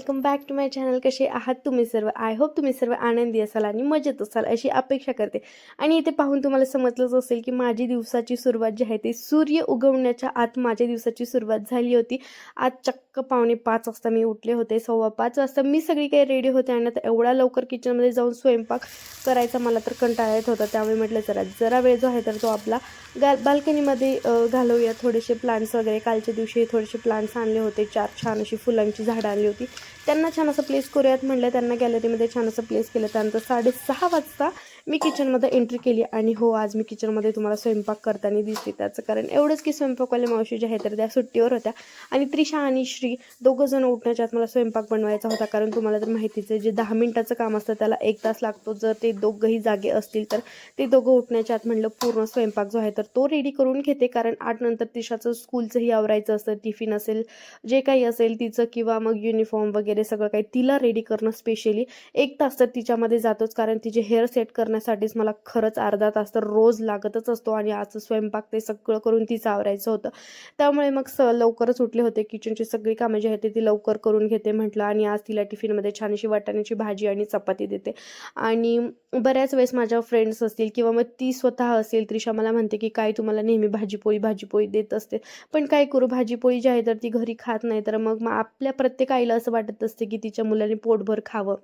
Welcome back to my channel. कसे आहात तुम्ही सर्व? आय होप तुम्ही सर्व आनंदी असाल आणि मजेत असाल अशी अपेक्षा करते. आणि इथे पाहून तुम्हाला समजलंच असेल की माझी दिवसाची सुरुवात जी आहे ती सूर्य उगवण्याच्या आत माझ्या दिवसाची सुरुवात झाली होती. आज चक्क 4:45 वाजता मी उठले होते. 4:15 वाजता मी सगळी काही रेडी होते आणि आता एवढा लवकर किचनमध्ये जाऊन स्वयंपाक करायचा मला तर कंटाळा येत होता. त्यामुळे म्हटलं जरा वेळ जो आहे तर तो आपला बाल्कनीमध्ये घालवूया. थोडेसे प्लांट्स वगैरे कालच्या दिवशी थोडेसे प्लांट्स आणले होते. 4 छान अशी फुलांची झाडं आणली होती. त्यांना छान असं प्लेस करूयात म्हटलं. त्यांना गॅलरीमध्ये छान असं प्लेस केलं. त्यानंतर 6:30 वाजता मी किचनमध्ये एंट्री केली. आणि हो, आज मी किचनमध्ये तुम्हाला स्वयंपाक करताना दिसते. त्याचं कारण एवढंच की स्वयंपाकवाले मावशी जे आहे तर त्या सुट्टीवर होत्या आणि त्रिशा आणि श्री दोघं जण उठण्याच्या आत मला स्वयंपाक बनवायचा होता. कारण तुम्हाला तर माहितीच आहे, जे 10 मिनिटाचं काम असतं त्याला 1 तास लागतो. जर ते दोघंही जागे असतील तर ते दोघं उठण्याच्या आत म्हटलं पूर्ण स्वयंपाक जो आहे तर तो रेडी करून घेते. कारण 8 नंतर त्रिशाचं स्कूलचंही आवरायचं असतं. टिफिन असेल, जे काही असेल तिचं, किंवा मग युनिफॉर्म वगैरे सगळं काही तिला रेडी करणं स्पेशली 1 तास तर तिच्यामध्ये जातोच. कारण तिचे हेअर सेट करण्यासाठीच मला खरंच अर्धा तास तर रोज लागतच असतो. आणि आजचं स्वयंपाक ते सगळं करून तिचं आवरायचं होतं. त्यामुळे मग लवकरच उठले होते. किचनची सगळी कामं जी आहेत ती लवकर करून घेते म्हटलं. आणि आज तिला टिफिनमध्ये छानशी वाटाण्याची भाजी आणि चपाती देते. आणि बऱ्याच वेळेस माझ्या फ्रेंड्स असतील किंवा मग ती स्वतः असेल, त्रिशा मला म्हणते की काय तुम्हाला नेहमी भाजीपोळी देत असते. पण काय करू, भाजीपोळी जी आहे तर ती घरी खात नाही. तर मग आपल्या प्रत्येक आईला असं वाटत असते की तिच्या मुलाने पोटभर खावं.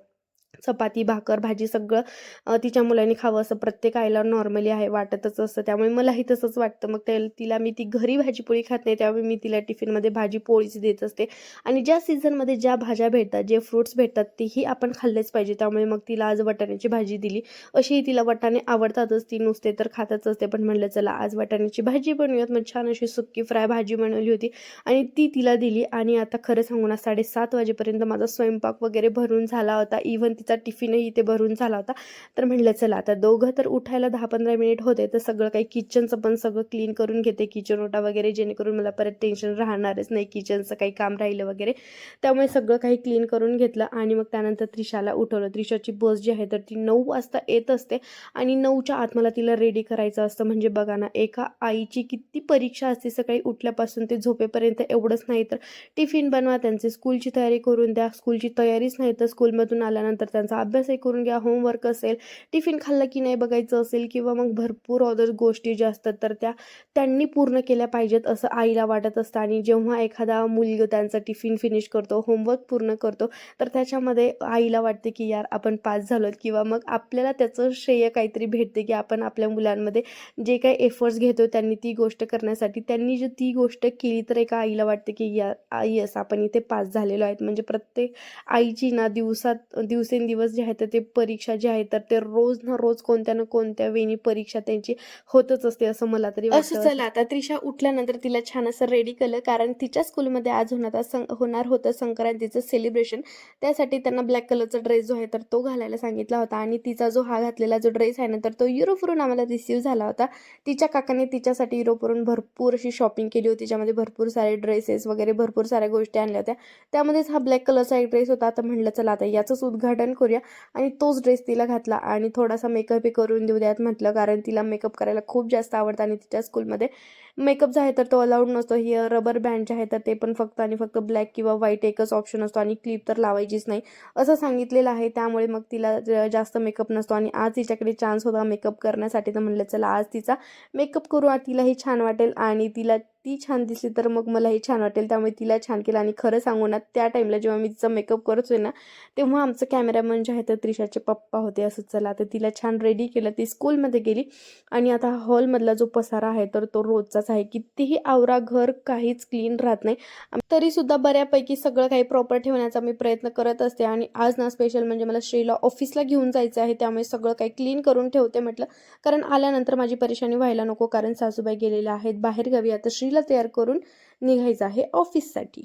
चपाती, भाकर, भाजी सगळं तिच्या मुलांनी खावं असं प्रत्येक आईला नॉर्मली आहे वाटतच असतं. त्यामुळे मलाही तसंच वाटतं. मग तिला मी ती घरी भाजीपोळी खात नाही, त्यामुळे मी तिला टिफिनमध्ये भाजीपोळीच देत असते. आणि ज्या सीझनमध्ये ज्या भाज्या भेटतात, जे फ्रुट्स भेटतात तेही आपण खाल्लेच पाहिजे. त्यामुळे मग तिला आज वाटाण्याची भाजी दिली. अशीही तिला वाटाणे आवडतातच, ती नुसते तर खातच असते. पण म्हटलं चला आज वाटाण्याची भाजी बनवूयात. मग छान अशी सुक्की फ्राय भाजी बनवली होती आणि ती तिला दिली. आणि आता खरं सांगू ना, 7:30 वाजेपर्यंत माझा स्वयंपाक वगैरे भरून झाला होता. इव्हन तिचा टिफिनही इथे भरून झाला होता. तर म्हटलं चला आता दोघं तर उठायला 10-15 मिनिट होते, तर सगळं काही किचनचं पण सगळं क्लीन करून घेते, किचन ओटा वगैरे, जेणेकरून मला परत टेन्शन राहणारच नाही किचनचं काही काम राहिलं वगैरे. त्यामुळे सगळं काही क्लीन करून घेतलं. आणि मग त्यानंतर त्रिशाला उठवलं. त्रिशाची बस जी आहे तर ती 9 वाजता येत असते आणि 9च्या आत मला तिला रेडी करायचं असतं. म्हणजे बघा ना, एका आईची किती परीक्षा असते सकाळी उठल्यापासून ते झोपेपर्यंत. एवढंच नाही तर टिफिन बनवा, त्यांची स्कूलची तयारी करून द्या, स्कूलची तयारीच नाही तर स्कूलमधून आल्यानंतर त्यांचा अभ्यासही करून घ्या, होमवर्क असेल, टिफिन खाल्लं की नाही बघायचं असेल, किंवा मग भरपूर अदर गोष्टी ज्या असतात तर त्यांनी पूर्ण केल्या पाहिजेत असं आईला वाटत असतं. आणि जेव्हा एखादा मुलगा त्यांचा टिफिन फिनिश करतो, होमवर्क पूर्ण करतो, तर त्याच्यामध्ये आईला वाटते की यार आपण पास झालो, किंवा मग आपल्याला त्याचं श्रेय काहीतरी भेटते की आपण आपल्या मुलांमध्ये जे काही एफर्ट्स घेतो त्यांनी ती गोष्ट करण्यासाठी, त्यांनी जर ती गोष्ट केली तर एका आईला वाटते की यस आपण इथे पास झालेलो आहेत. म्हणजे प्रत्येक आईची ना दिवसेंदिवस जे आहेत ते परीक्षा जी आहे तर ते रोज ना रोज कोणत्या ना कोणत्या वेळी परीक्षा त्यांची होतच असते असं मला तरी वाटतं. असं चला आता त्रिशा उठल्यानंतर तिला छान असं रेडी केलं. कारण तिच्या स्कूलमध्ये आज होणार होतं संक्रांतीचं सेलिब्रेशन. त्यासाठी त्यांना ब्लॅक कलरचा ड्रेस जो आहे तर तो घालायला सांगितला होता. आणि तिचा जो घातलेला जो ड्रेस आहे ना तर तो युरोपवरून आम्हाला रिसीव्ह झाला होता. तिच्या काकाने तिच्यासाठी युरोपवरून भरपूर अशी शॉपिंग केली होती, ज्यामध्ये भरपूर सारे ड्रेसेस वगैरे भरपूर साऱ्या गोष्टी आणल्या होत्या. त्यामध्येच हा ब्लॅक कलरचा एक ड्रेस होता. आता म्हटलं चला आता याचंच उद्घाटन करूया. आणि तोच ड्रेस तिला घातला आणि थोडासा मेकअपही करून देऊ द्यात म्हटलं. कारण तिला मेकअप करायला खूप जास्त आवडतं आणि तिच्या स्कूलमध्ये मेकअप जो आहे तर तो अलाउड नसतो. ही रबर बँड जे आहे तर ते पण फक्त आणि फक्त ब्लॅक किंवा व्हाईट एकच ऑप्शन असतो आणि क्लिप तर लावायचीच नाही असं सांगितलेलं आहे. त्यामुळे मग तिला जास्त मेकअप नसतो. आणि आज तिच्याकडे चान्स होता मेकअप करण्यासाठी, तर म्हटलं चला आज तिचा मेकअप करू, तिलाही छान वाटेल आणि ती छान दिसली तर मग मलाही छान वाटेल. त्यामुळे तिला छान केलं. आणि खरं सांगू ना, त्या टाईमला जेव्हा मी तिचा मेकअप करतोय ना, तेव्हा आमचं कॅमेरामन जे आहे तर त्रिशाचे पप्पा होते. असं चला तर तिला छान रेडी केलं. ती स्कूलमध्ये गेली. आणि आता हॉलमधला जो पसारा आहे तर तो रोजचाच आहे. कितीही आवरा घर काहीच क्लीन राहत नाही, तरी सुद्धा बऱ्यापैकी सगळं काही प्रॉपर ठेवण्याचा मी प्रयत्न करत असते. आणि आज ना स्पेशल म्हणजे मला श्रीला ऑफिसला घेऊन जायचं आहे, त्यामुळे सगळं काही क्लीन करून ठेवते म्हटलं. कारण आल्यानंतर माझी परेशानी व्हायला नको. कारण सासूबाई गेलेल्या आहेत बाहेरगावी. आता श्रीला तयार करून निघायचं आहे ऑफिससाठी.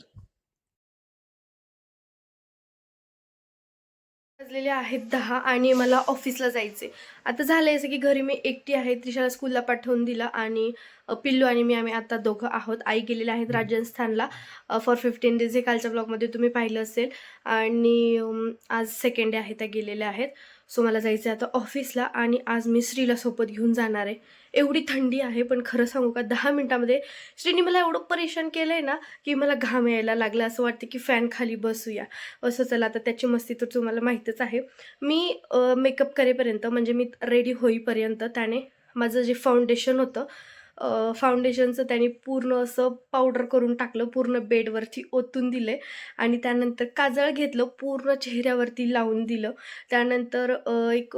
वाजलेले आहेत 10 आणि मला ऑफिसला जायचे. आता झालं असं की घरी मी एकटी आहे. त्रिशाला स्कूलला पाठवून दिलं आणि पिल्लू आणि आम्ही आता दोघं आहोत. आई गेलेले आहेत राजस्थानला फॉर 15 डेज. हे कालच्या ब्लॉगमध्ये तुम्ही पाहिलं असेल. आणि आज सेकंड डे आहे, त्या गेलेल्या आहेत. सो मला जायचं आहे आता ऑफिसला आणि आज मी श्रीला सोबत घेऊन जाणार आहे. एवढी थंडी आहे पण खरं सांगू का 10 मिनिटामध्ये श्रीने मला एवढं परेशान केलं आहे ना की मला घाम यायला लागला. असं वाटतं की फॅन खाली बसूया. असं चला आता त्याची मस्ती तर तुम्हाला माहीतच आहे. मी मेकअप करेपर्यंत म्हणजे मी रेडी होईपर्यंत त्याने माझं जे फाउंडेशन होतं फाउंडेशनचं त्याने पूर्ण असं पावडर करून टाकलं, पूर्ण बेडवरती ओतून दिले आणि त्यानंतर काजळ घेतलं, पूर्ण चेहऱ्यावरती लावून दिलं. त्यानंतर एक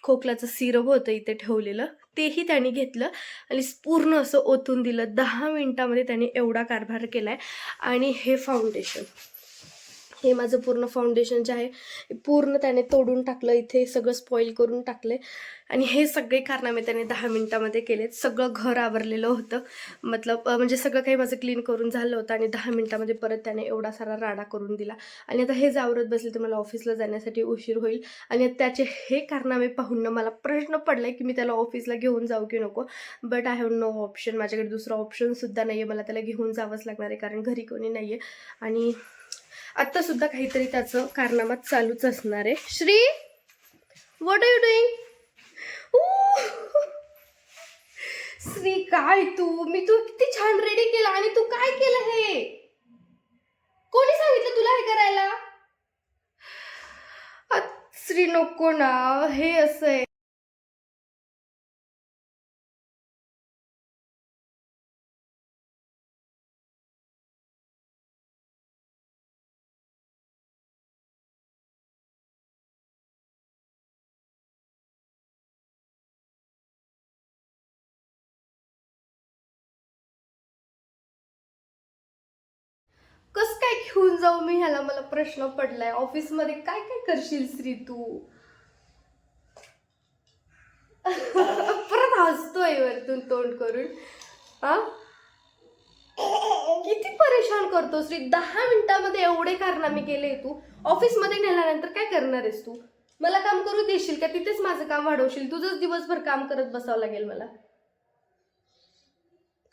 खोकल्याचं सिरप होतं इथे ठेवलेलं, तेही त्याने घेतलं आणि पूर्ण असं ओतून दिलं. 10 मिनिटामध्ये त्याने एवढा कारभार केला आहे. आणि हे फाउंडेशन, हे माझं पूर्ण फाउंडेशन जे आहे पूर्ण त्याने तोडून टाकलं, इथे सगळं स्पॉईल करून टाकले आणि हे सगळे कारनामे त्याने 10 मिनिटामध्ये केलेत. सगळं घर आवरलेलं होतं, मतलब म्हणजे सगळं काही माझं क्लीन करून झालं होतं आणि 10 मिनिटामध्ये परत त्याने एवढा सारा राडा करून दिला. आणि आता हे आवरत बसले तर मला ऑफिसला जाण्यासाठी उशीर होईल. आणि त्याचे हे कारनामे पाहून मला प्रश्न पडला की मी त्याला ऑफिसला घेऊन जाऊ की नको. But I have no option, माझ्याकडे दुसरा ऑप्शनसुद्धा नाही आहे. मला त्याला घेऊन जावंच लागणार आहे कारण घरी कोणी नाही आहे. आणि आत्तासुद्धा काहीतरी त्याचं कारनामा चालूच असणार आहे. Shri, what are you doing? Shri काय तू किती छान रेडी केला आणि तू काय केलं हे? कोणी सांगितलं तुला हे करायला? श्री नको ना, हे असं आहे. कसं काय घेऊन जाऊ मी ह्याला, मला प्रश्न पडलाय. ऑफिसमध्ये काय काय करशील श्री तू? परत हसतोय वरतून तोंड करून. हा, किती परेशान करतो श्री. 10 मिनिटामध्ये एवढे कारनामे केले तू. ऑफिसमध्ये नेल्यानंतर काय करणार आहेस तू? मला काम करू देशील का? तिथेच माझं काम वाढवशील? तुझंच दिवसभर काम करत बसावं लागेल मला.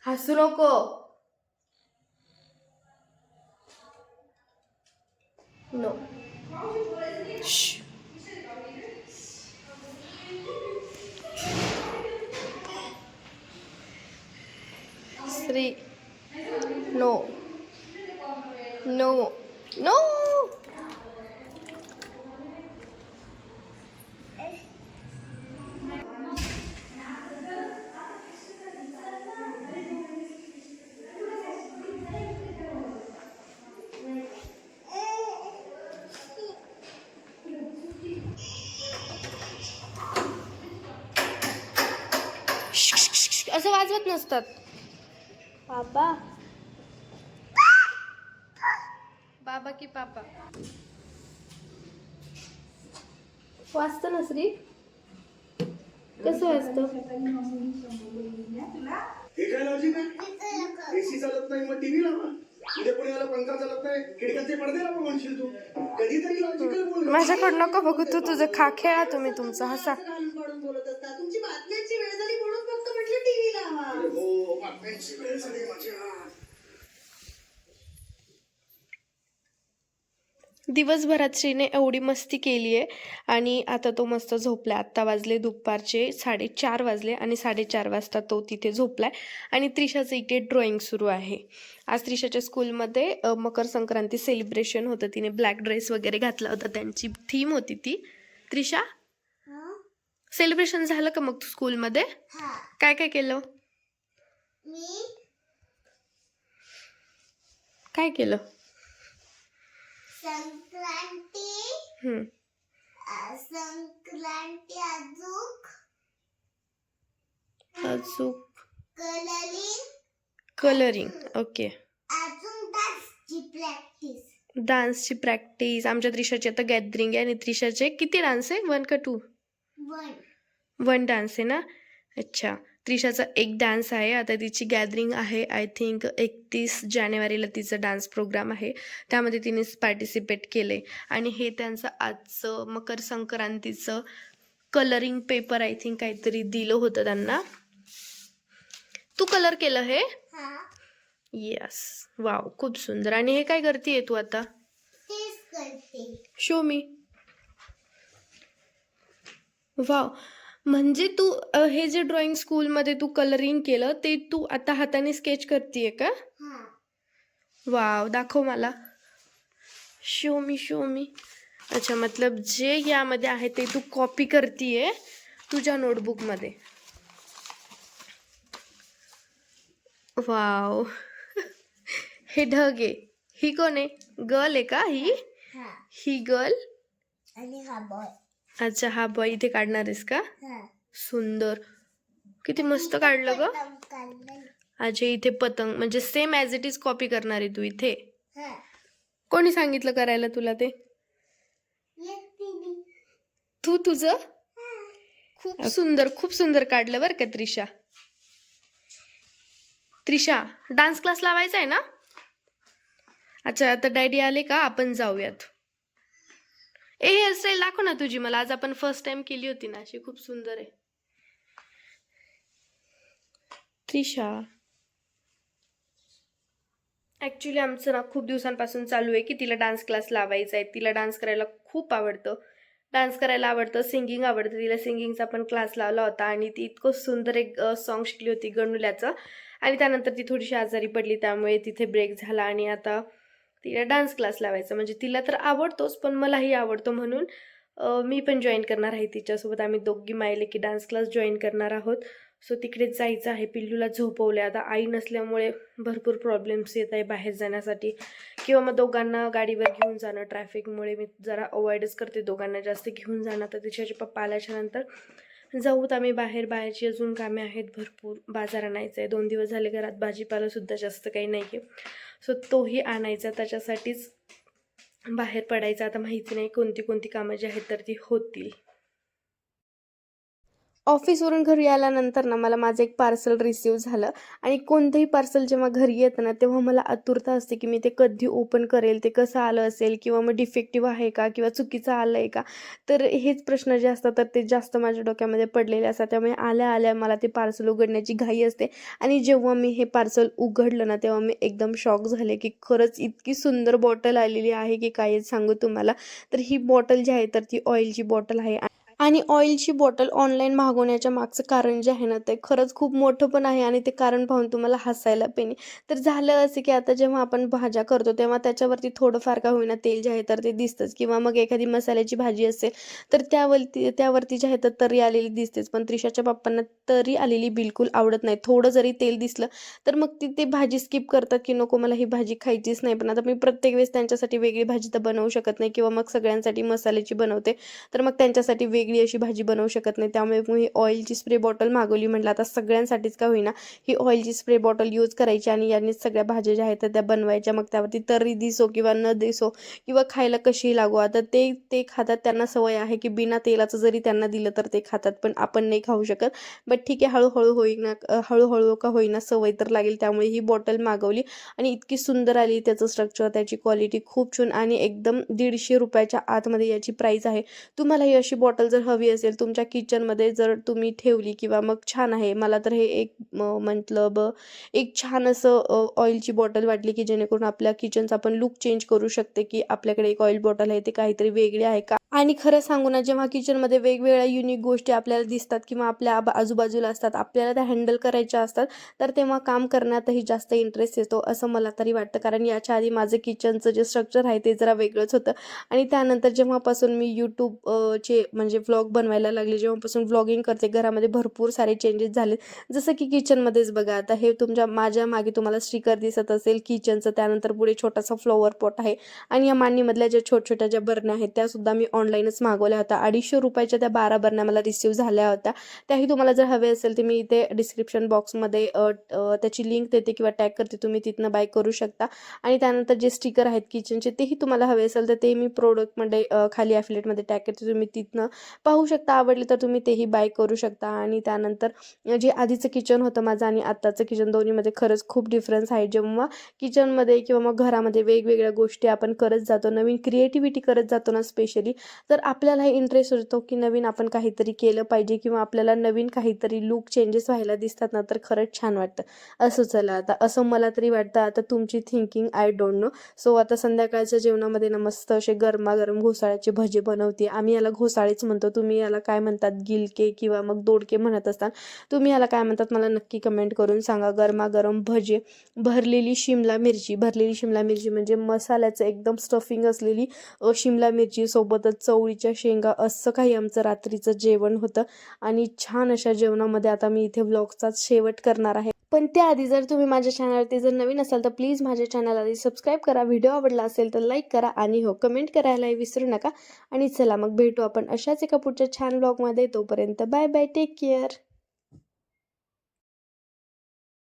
हसू नको. No. Shri, no no no. असं वाजवत नसतात. बाबा, बाबा की पापा वाजतं ना श्री? कसं वाजतं? हे काय लॉजिक आहे? एसी चालत नाही मग टीव्ही लावा. उद्या पुण्याला पंखा चालत नाही खिडक्याचे पडदे लावा म्हणशील तू. कधीतरी लॉजिकल बोल. माझ्याकडं नको बघू तू, तुझं खा खेळा तुम्ही तुमचं, हसा. बोलत असता. तुमची बातम्यांची वेळ झाली म्हणून फक्त म्हटलं टीव्ही लावा. हो, बातम्यांची वेळ झाली माझ्या. दिवसभरात श्रीने एवढी मस्ती केली आहे आणि आता तो मस्त झोपला. आत्ता वाजले दुपारचे 4:30 वाजले आणि 4:30 वाजता तो तिथे झोपलाय. आणि त्रिशाचं इथे ड्रॉइंग सुरू आहे. आज त्रिशाच्या स्कूलमध्ये मकर संक्रांती सेलिब्रेशन होतं. तिने ब्लॅक ड्रेस वगैरे घातला होता, त्यांची थीम होती ती. त्रिशा, सेलिब्रेशन झालं का मग स्कूलमध्ये? काय काय केलं? काय केलं? संक्रांती अजून कलरिंग, कलरिंग. ओके. अजून डान्सची प्रॅक्टिस. आमच्या त्रिशाची आता गॅदरिंग आहे आणि त्रिशाचे किती डान्स आहे? 1 का 2? 1 डान्स आहे ना. अच्छा, त्रिशाचा एक डान्स आहे. आता तिची गॅदरिंग आहे. आय थिंक 31 जानेवारीला तिचा डान्स प्रोग्राम आहे, त्यामध्ये तिने पार्टिसिपेट केले. आणि हे त्यांचं आजचं मकर संक्रांतीचं कलरिंग पेपर आय थिंक काहीतरी दिलं होतं त्यांना. तू कलर केलं हे? येस, वाव, खूप सुंदर. आणि हे काय करतेय तू आता? शो मी. वाव! म्हणजे तू हे जे ड्रॉइंग स्कूलमध्ये तू कलरिंग केलं ते तू आता हाताने स्केच करतीये का? वाव! दाखव मला. शो मी, शो मी. अच्छा, मतलब जे यामध्ये आहे ते तू कॉपी करतीये तुझ्या नोटबुकमध्ये. वाव! हे ढग आहे. ही कोण आहे? गर्ल आहे का ही? ही गर्ल? आणि हा बॉय. अच्छा, हा बॉय इथे काढणार आहेस का? सुंदर. किती मस्त काढलं ग. अच्छा, इथे पतंग म्हणजे same as it is copy करणार आहे तू इथे. कोणी सांगितलं करायला तुला ते? तू तुझं? खूप सुंदर, खूप सुंदर काढलं बरं का त्रिशा. त्रिशा, डान्स क्लास लावायचा आहे ना? अच्छा, आता डॅडी आले का आपण जाऊयात. हेअरस्टाईल दाखव ना तुझी मला. आज आपण फर्स्ट टाइम केली होती ना, अशी खूप सुंदर आहे. त्रिशा, ॲक्च्युली आमचं ना खूप दिवसांपासून चालू आहे की तिला डान्स क्लास लावायचा आहे. तिला डान्स करायला खूप आवडतं. डान्स करायला आवडतं, सिंगिंग आवडतं. तिला सिंगिंगचा पण क्लास लावला होता आणि ती इतकं सुंदर एक सॉन्ग शिकली होती गणुल्याचं. आणि त्यानंतर ती थोडीशी आजारी पडली, त्यामुळे तिथे ब्रेक झाला आणि आता तिला डान्स क्लास लावायचा. म्हणजे तिला तर आवडतोच, पण मलाही आवडतो म्हणून मी पण जॉईन करणार आहे तिच्यासोबत. आम्ही दोघी मायले की डान्स क्लास जॉईन करणार आहोत. सो तिकडेच जायचं आहे. पिल्लूला झोपवले. आता आई नसल्यामुळे भरपूर प्रॉब्लेम्स येत आहे बाहेर जाण्यासाठी, किंवा मग दोघांना गाडीवर घेऊन जाणं. ट्रॅफिकमुळे मी जरा अवॉइडच करते दोघांना जास्त घेऊन जाणं. तर तिच्याचे पप्पा आल्याच्यानंतर जाऊत आम्ही बाहेर. बाहेरची अजून कामे आहेत भरपूर. बाजार आणायचं आहे. 2 दिवस झाले घरात भाजीपालासुद्धा जास्त काही नाही आहे. सो तोही आणायचा. त्याच्यासाठीच बाहेर पडायचं. आता माहिती नाही कोणती कोणती कामं जी आहेत तर ती होतील. ऑफिसवरून घरी आल्यानंतर ना मला माझं एक पार्सल रिसीव झालं. आणि कोणतंही पार्सल जेव्हा घरी येतं ना तेव्हा मला आतुरता असते की मी ते कधी ओपन करेल, ते कसं आलं असेल, किंवा मग डिफेक्टिव्ह आहे का, किंवा चुकीचं आलं आहे का. तर हेच प्रश्न जे असतात तर ते जास्त माझ्या डोक्यामध्ये पडलेले असतात. त्यामुळे आल्या आल्या मला ते पार्सल उघडण्याची घाई असते. आणि जेव्हा मी हे पार्सल उघडलं ना तेव्हा मी एकदम शॉक झाले की खरंच इतकी सुंदर बॉटल आलेली आहे की काय सांगू तुम्हाला. तर ही बॉटल जी आहे तर ती ऑइलची बॉटल आहे. आणि ऑइलची बॉटल ऑनलाईन मागवण्याच्या मागचं कारण जे आहे ना ते खरंच खूप मोठं पण आहे. आणि ते कारण पाहून तुम्हाला हसायला पण येईल. तर झालं असं की आता जेव्हा आपण भाज्या करतो तेव्हा त्याच्यावरती थोडंफार का होईना तेल जे आहे तर ते दिसतंच, किंवा मग एखादी मसाल्याची भाजी असेल तर त्यावरती जे आहे तर तरी आलेली दिसतेच. पण त्रिशाच्या पप्पांना तरी आलेली बिलकुल आवडत नाही. थोडं जरी तेल दिसलं तर मग ते भाजी स्किप करतात की नको मला ही भाजी खायचीच नाही. पण आता मी प्रत्येक वेळेस त्यांच्यासाठी वेगळी भाजी तर बनवू शकत नाही, किंवा मग सगळ्यांसाठी मसाल्याची बनवते. तर मग त्यांच्यासाठी वेगळी अशी भाजी बनवू शकत नाही. त्यामुळे मी ऑइलची स्प्रे बॉटल मागवली. म्हटलं आता सगळ्यांसाठीच का होईना ही ऑइलची स्प्रे बॉटल यूज करायची आणि यांनीच सगळ्या भाज्या ज्या आहेत तर त्या बनवायच्या. मग त्यावरती तरी दिसो किंवा न दिसो, किंवा खायला कशी लागो, आता ते खातात. त्यांना सवय आहे की बिना तेलाचं जरी त्यांना दिलं तर ते खातात, पण आपण नाही खाऊ शकत. बट ठीक आहे, हळूहळू का होईना सवय तर लागेल. त्यामुळे ही बॉटल मागवली आणि इतकी सुंदर आली. त्याचं स्ट्रक्चर, त्याची क्वालिटी खूप छान, आणि एकदम 150 रुपयाच्या आतमध्ये याची प्राईस आहे. तुम्हाला ही अशी बॉटल जर हवी असेल तुमच्या किचनमध्ये जर तुम्ही ठेवली, किंवा मग छान आहे. मला तर हे एक मतलब एक छान असं ऑइलची बॉटल वाटली की जेणेकरून आपल्या किचनचा आपण लुक चेंज करू शकते, की आपल्याकडे एक ऑइल बॉटल आहे ते काहीतरी वेगळे आहे का. आणि खरं सांगू ना, जेव्हा किचनमध्ये वेगवेगळ्या युनिक गोष्टी आपल्याला दिसतात किंवा आपल्या आजूबाजूला असतात, आपल्याला त्या हँडल करायच्या असतात, तर तेव्हा काम करण्यातही जास्त इंटरेस्ट येतो असं मला तरी वाटतं. कारण याच्या आधी माझं किचनचं जे स्ट्रक्चर आहे ते जरा वेगळंच होतं. आणि त्यानंतर जेव्हापासून मी चे म्हणजे व्लॉग बनवायला लागले, जेव्हापासून व्लॉगिंग करते, घरामध्ये भरपूर सारे चेंजेस झाले. जसं की किचनमध्येच बघा, आता हे माझ्या मागे तुम्हाला स्टिकर दिसत असेल किचनचं. त्यानंतर पुढे छोटासा फ्लॉवर पॉट आहे. आणि या मांडणीमधल्या ज्या छोट्या ज्या बरण्या आहेत त्यासुद्धा मी ऑनलाईनच मागवल्या होत्या. 250 रुपयाच्या त्या 12 बरण्या मला रिसीव झाल्या होत्या. त्याही तुम्हाला जर हवे असेल तर मी इथे डिस्क्रिप्शन बॉक्समध्ये त्याची लिंक देते किंवा टॅग करते, तुम्ही तिथनं बाय करू शकता. आणि त्यानंतर जे स्टिकर आहेत किचनचे तेही तुम्हाला हवे असेल तर ते मी प्रोडक्टमध्ये खाली ॲफिलिएटमध्ये टॅग करते, तुम्ही तिथनं पाहू शकता. आवडले तर तुम्ही तेही बाय करू शकता. आणि त्यानंतर जे आधीचं किचन होतं माझं आणि आत्ताचं किचन, दोन्हीमध्ये खरंच खूप डिफरन्स आहे. जेव्हा किचनमध्ये किंवा मग घरामध्ये वेगवेगळ्या गोष्टी आपण करत जातो, नवीन क्रिएटिव्हिटी करत जातो ना स्पेशली, तर आपल्यालाही इंटरेस्ट होतो की नवीन आपण काहीतरी केलं पाहिजे किंवा आपल्याला नवीन काहीतरी लूक चेंजेस व्हायला दिसतात ना, तर खरंच छान वाटतं. असं चला आता असं मला तरी वाटतं. आता तुमची thinking I don't know. So आता संध्याकाळच्या जेवणामध्ये ना मस्त असे गरमागरम घोसाळ्याचे भजे बनवते. आम्ही याला घोसाळेच म्हणतो, तुम्ही याला काय म्हणतात, गिलके किंवा मग दोडके म्हणत असताल. तुम्ही याला काय म्हणतात मला नक्की कमेंट करून सांगा. गरमागरम भजे, भरलेली शिमला मिरची म्हणजे मसाल्याचं एकदम स्टफिंग असलेली शिमला मिरची, सोबतच चवळीच्या शेंगा, असं काही आमचं रात्रीचं जेवण होतं. आणि छान अशा जेवणामध्ये आता मी इथे व्लॉगचाच शेवट करणार आहे. पण त्याआधी जर तुम्ही माझ्या चॅनलवरती जर नवीन असाल तर प्लीज माझ्या चॅनलला आधी सबस्क्राईब करा. व्हिडिओ आवडला असेल तर लाईक करा आणि हो कमेंट करायलाही विसरू नका. आणि चला मग भेटू आपण अशाच एका पुढच्या छान व्लॉगमध्ये. तोपर्यंत बाय बाय, टेक केअर.